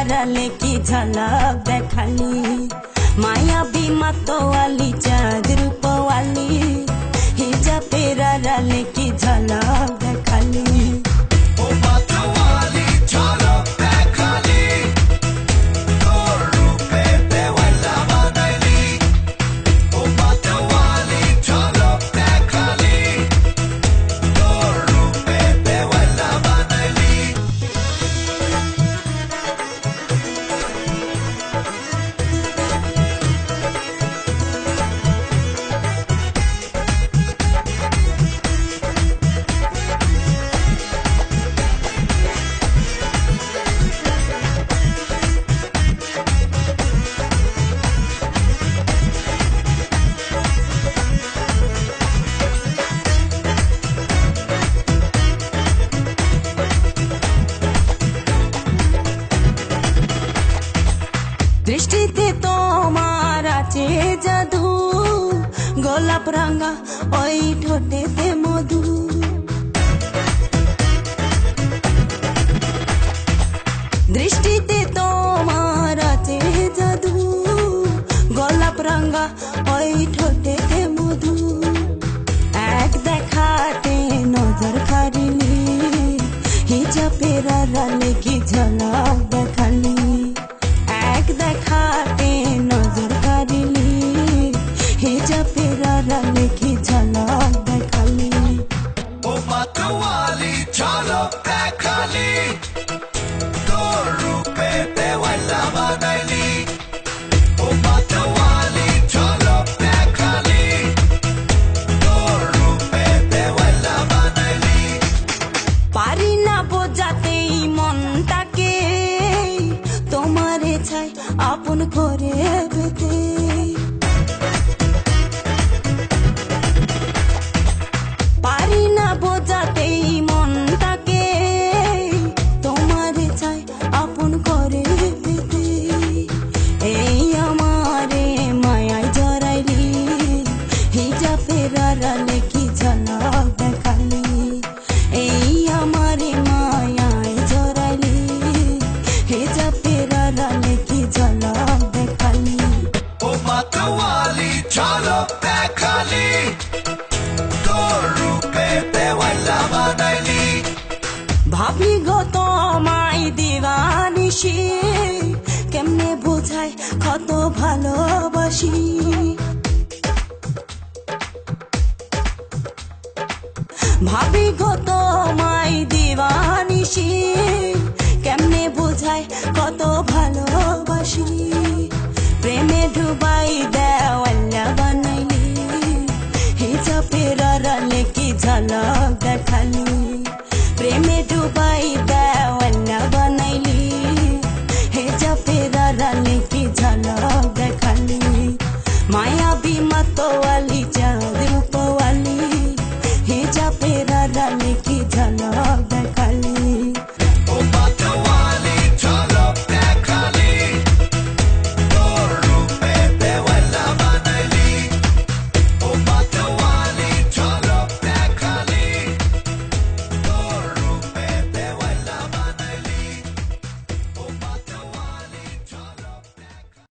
আড়ালে কি ঝলক দেখালি মায়াবী মাতোয়ালি চাঁদ রূপওয়ালি হিজাবের আড়ালে কি ঝলক দেখালি দৃষ্টিতে তোমার আছে জাদু গোলাপ রাঙা ওই ঠোঁটেতে মধু দৃষ্টিতে তোমার আছে জাদু গোলাপ রাঙা ওই ঠোঁটেতে মধু এক দেখাতে নজর কাড়িলি হিজাবের আড়ালে কি ঝলক দেখালি দেখাতে নজর কাড়িলি হিজাবের আড়ালে কি ঝলক দেখালি ও মাতোয়ালি ঝলক দেখালি তোর রূপে দেওয়ালা বানাইলি ও মাতোয়ালি ঝলক দেখালি তোর রূপে দেওয়ালা বানাইলি পারি না বোঝাতে মনটাকে তোমারে ছাই আপন করে পেতে পারি না বোঝাতে মনটাকে তোমারে ছাই আপন করে পেতে এই আমারে মায়ায় জড়াইলি হিজাবের আড়ালে কি ঝলক দেখালি এই আমারে মায়ায় জড়াইলি হিজাবের আড়ালে কি ঝলক দেখালি ও মাতোয়ালি ঝলক দেখালি তোর রূপে দেওয়ালা বানাইলি ভাবি গো তোমায় দিবানিশি কেমনে বোঝাই কত ভালোবাসি ভাবি গো তোমায় দিবানিশি কেমনে বোঝাই কত ভালোবাসি প্রেমে ডুবাই দেওয়ালা বানাইলি হিজাবের আড়ালে কি ঝলক দেখালি